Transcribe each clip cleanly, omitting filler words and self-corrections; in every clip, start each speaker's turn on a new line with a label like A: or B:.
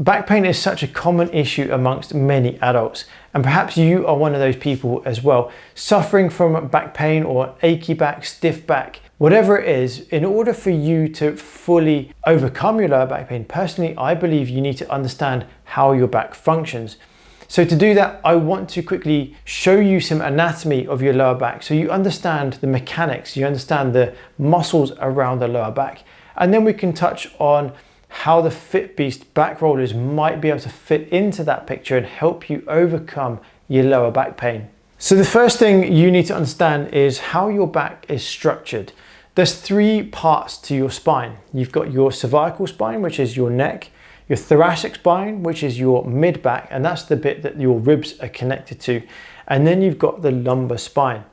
A: Back pain is such a common issue amongst many adults, and perhaps you are one of those people as well, suffering from back pain or achy back, stiff back, whatever it is. In order for you to fully overcome your lower back pain, personally, I believe you need to understand how your back functions. So to do that, I want to quickly show you some anatomy of your lower back so you understand the mechanics, you understand the muscles around the lower back, and then we can touch on how the FitBeast back rollers might be able to fit into that picture and help you overcome your lower back pain. So the first thing you need to understand is how your back is structured. There's three parts to your spine. You've got your cervical spine, which is your neck, your thoracic spine, which is your mid back, and that's the bit that your ribs are connected to. And then you've got the lumbar spine.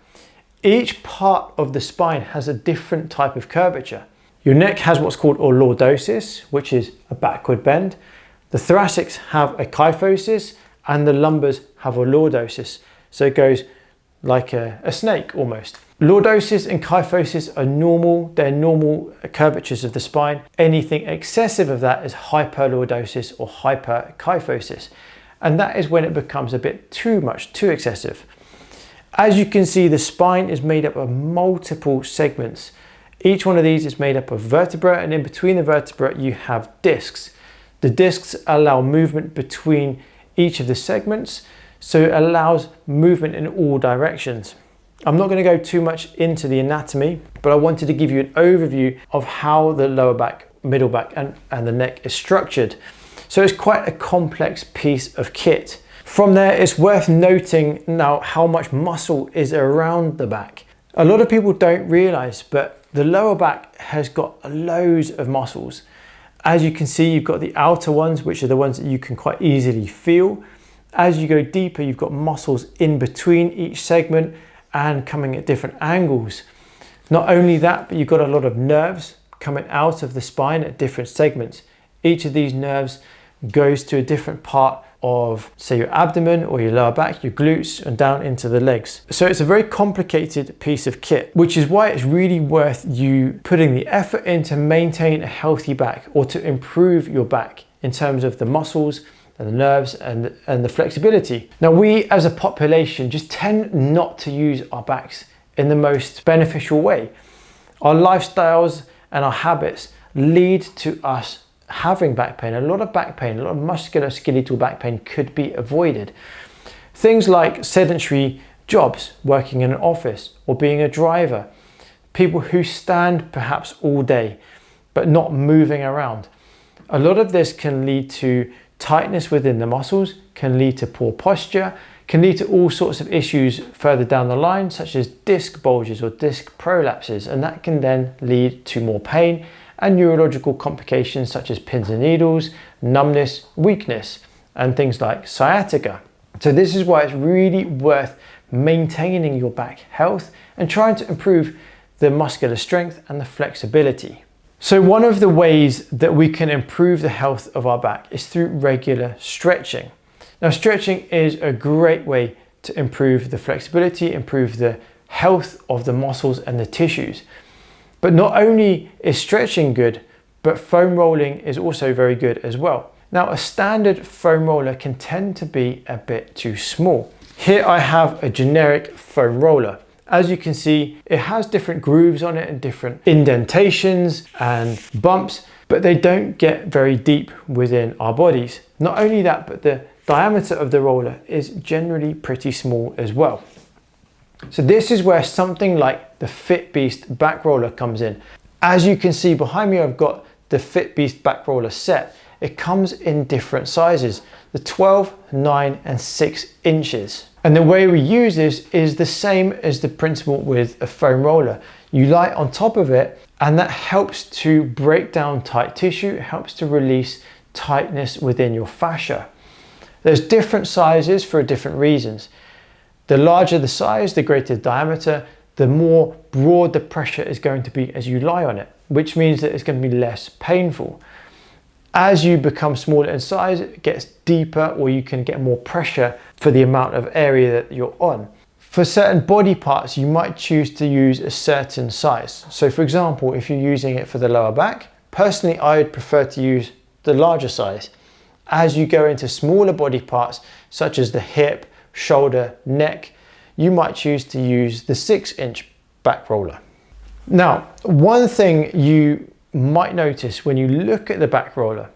A: Each part of the spine has a different type of curvature. Your neck has what's called a lordosis, which is a backward bend. The thoracics have a kyphosis and the lumbars have a lordosis. So it goes like a snake almost. Lordosis and kyphosis are normal. They're normal curvatures of the spine. Anything excessive of that is hyperlordosis or hyperkyphosis. And that is when it becomes a bit too much, too excessive. As you can see, the spine is made up of multiple segments. Each one of these is made up of vertebra, and in between the vertebra you have discs. The discs allow movement between each of the segments, so it allows movement in all directions. I'm not going to go too much into the anatomy, but I wanted to give you an overview of how the lower back, middle back and the neck is structured. So it's quite a complex piece of kit. From there, it's worth noting now how much muscle is around the back. A lot of people don't realize, but the lower back has got loads of muscles. As you can see, you've got the outer ones, which are the ones that you can quite easily feel. As you go deeper, you've got muscles in between each segment and coming at different angles. Not only that, but you've got a lot of nerves coming out of the spine at different segments. Each of these nerves goes to a different part of, say, your abdomen or your lower back, your glutes, and down into the legs. So it's a very complicated piece of kit, which is why it's really worth you putting the effort in to maintain a healthy back or to improve your back in terms of the muscles and the nerves and the flexibility. Now, we as a population just tend not to use our backs in the most beneficial way. Our lifestyles and our habits lead to us having back pain. A lot of back pain, a lot of musculoskeletal back pain could be avoided. Things like sedentary jobs, working in an office or being a driver, people who stand perhaps all day but not moving around. A lot of this can lead to tightness within the muscles, can lead to poor posture, can lead to all sorts of issues further down the line, such as disc bulges or disc prolapses, and that can then lead to more pain and neurological complications such as pins and needles, numbness, weakness, and things like sciatica. So this is why it's really worth maintaining your back health and trying to improve the muscular strength and the flexibility. So one of the ways that we can improve the health of our back is through regular stretching. Now, stretching is a great way to improve the flexibility, improve the health of the muscles and the tissues. But not only is stretching good, but foam rolling is also very good as well. Now, a standard foam roller can tend to be a bit too small. Here I have a generic foam roller. As you can see, it has different grooves on it and different indentations and bumps, but they don't get very deep within our bodies. Not only that, but the diameter of the roller is generally pretty small as well. So this is where something like the FitBeast back roller comes in. As you can see behind me, I've got the FitBeast back roller set. It comes in different sizes, the 12, 9 and 6 inches. And the way we use this is the same as the principle with a foam roller. You lie on top of it and that helps to break down tight tissue, it helps to release tightness within your fascia. There's different sizes for different reasons. The larger the size, the greater the diameter, the more broad the pressure is going to be as you lie on it, which means that it's going to be less painful. As you become smaller in size, it gets deeper, or you can get more pressure for the amount of area that you're on. For certain body parts, you might choose to use a certain size. So for example, if you're using it for the lower back, personally, I would prefer to use the larger size. as you go into smaller body parts, such as the hip, shoulder, neck, you might choose to use the 6-inch back roller. Now, one thing you might notice when you look at the back roller,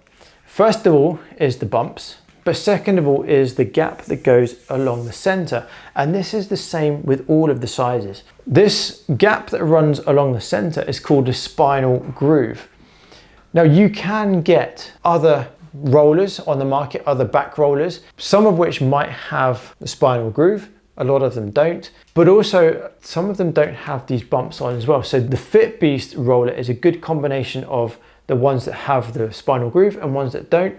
A: first of all is the bumps, but second of all is the gap that goes along the center. And this is the same with all of the sizes. This gap that runs along the center is called a spinal groove. Now you can get other rollers on the market, other back rollers, some of which might have the spinal groove, a lot of them don't, but also some of them don't have these bumps on as well. So the FitBeast roller is a good combination of the ones that have the spinal groove and ones that don't,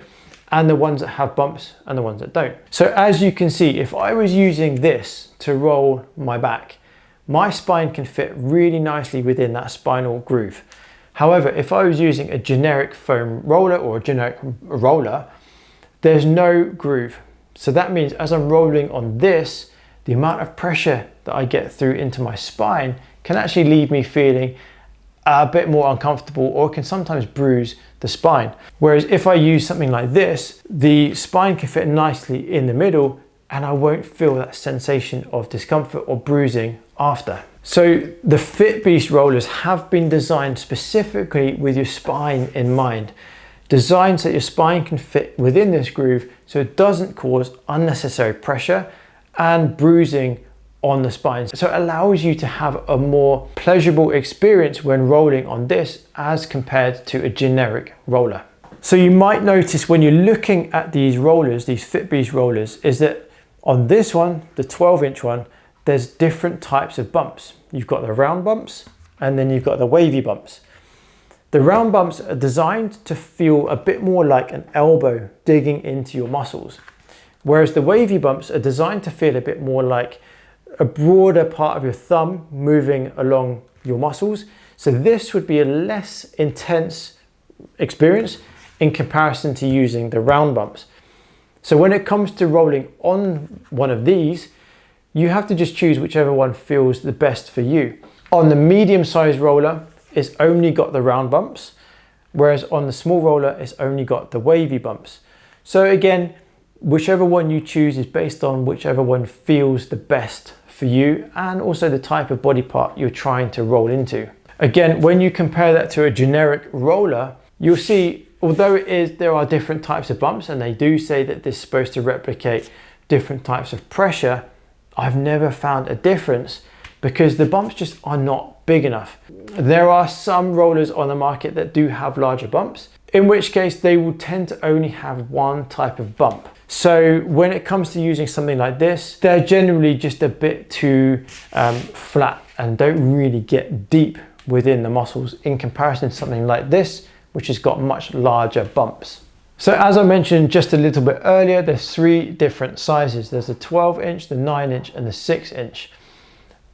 A: and the ones that have bumps and the ones that don't. So as you can see, if I was using this to roll my back, my spine can fit really nicely within that spinal groove. However, if I was using a generic foam roller or a generic roller, there's no groove. So that means as I'm rolling on this, the amount of pressure that I get through into my spine can actually leave me feeling a bit more uncomfortable, or can sometimes bruise the spine. Whereas if I use something like this, the spine can fit nicely in the middle and I won't feel that sensation of discomfort or bruising after. So the FitBeast rollers have been designed specifically with your spine in mind. Designed so that your spine can fit within this groove so it doesn't cause unnecessary pressure and bruising on the spine. So it allows you to have a more pleasurable experience when rolling on this as compared to a generic roller. So you might notice when you're looking at these rollers, these FitBeast rollers, is that on this one, the 12-inch one, there's different types of bumps. You've got the round bumps and then you've got the wavy bumps. The round bumps are designed to feel a bit more like an elbow digging into your muscles, whereas the wavy bumps are designed to feel a bit more like a broader part of your thumb moving along your muscles. So this would be a less intense experience in comparison to using the round bumps. So when it comes to rolling on one of these, you have to just choose whichever one feels the best for you. On the medium-sized roller, it's only got the round bumps, whereas on the small roller, it's only got the wavy bumps. So again, whichever one you choose is based on whichever one feels the best for you and also the type of body part you're trying to roll into. Again, when you compare that to a generic roller, you'll see, although there are different types of bumps, and they do say that this is supposed to replicate different types of pressure, I've never found a difference because the bumps just are not big enough. There are some rollers on the market that do have larger bumps, in which case they will tend to only have one type of bump. So when it comes to using something like this, they're generally just a bit too flat and don't really get deep within the muscles in comparison to something like this, which has got much larger bumps. So as I mentioned just a little bit earlier, there's 3 different sizes. There's the 12-inch, the 9-inch and the 6-inch.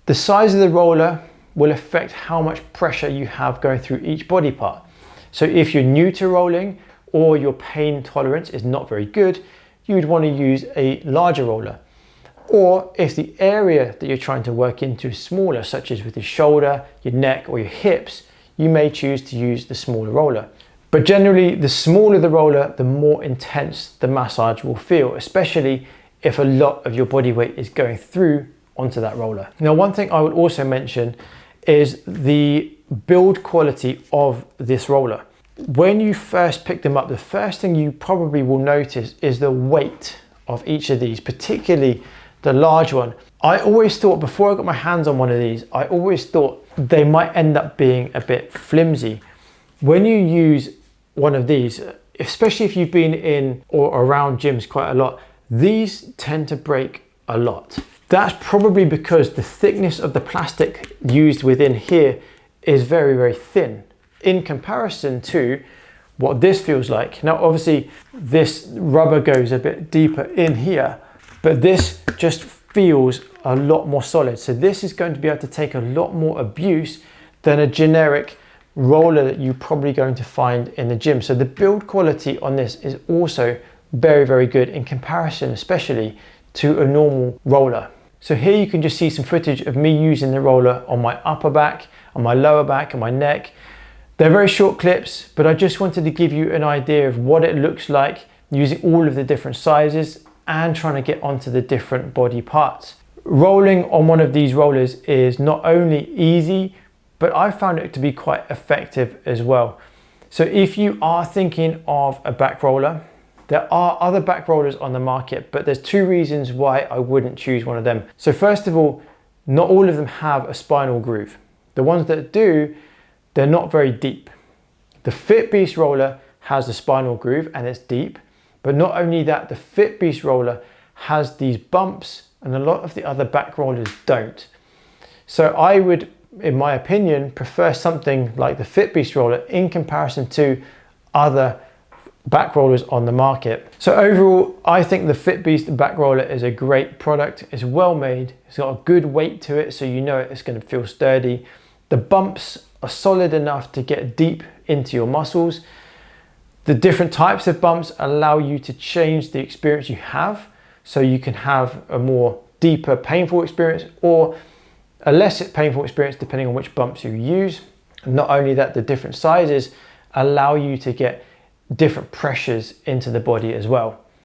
A: The size of the roller will affect how much pressure you have going through each body part. So if you're new to rolling or your pain tolerance is not very good, you would want to use a larger roller. Or if the area that you're trying to work into is smaller, such as with your shoulder, your neck or your hips, you may choose to use the smaller roller. But generally, the smaller the roller, the more intense the massage will feel, especially if a lot of your body weight is going through onto that roller. Now, one thing I would also mention is the build quality of this roller. When you first pick them up, the first thing you probably will notice is the weight of each of these, particularly the large one. I always thought, before I got my hands on one of these, I always thought they might end up being a bit flimsy. When you use one of these, especially if you've been in or around gyms quite a lot, these tend to break a lot. That's probably because the thickness of the plastic used within here is very, very thin in comparison to what this feels like. Now, obviously this rubber goes a bit deeper in here, but this just feels a lot more solid. So this is going to be able to take a lot more abuse than a generic roller that you're probably going to find in the gym. So the build quality on this is also very, very good in comparison, especially to a normal roller. So here you can just see some footage of me using the roller on my upper back, on my lower back, and my neck. They're very short clips, but I just wanted to give you an idea of what it looks like using all of the different sizes and trying to get onto the different body parts. Rolling on one of these rollers is not only easy, but I found it to be quite effective as well. So if you are thinking of a back roller, there are other back rollers on the market, but there's two reasons why I wouldn't choose one of them. So first of all, not all of them have a spinal groove. The ones that do, they're not very deep. The FitBeast roller has a spinal groove and it's deep, but not only that, the FitBeast roller has these bumps and a lot of the other back rollers don't. So I would, in my opinion, prefer something like the FitBeast roller in comparison to other back rollers on the market. So overall, I think the FitBeast back roller is a great product. It's well made, it's got a good weight to it, so you know it's going to feel sturdy. The bumps are solid enough to get deep into your muscles. The different types of bumps allow you to change the experience you have, so you can have a more deeper painful experience or a less painful experience depending on which bumps you use. And not only that, the different sizes allow you to get different pressures into the body as well.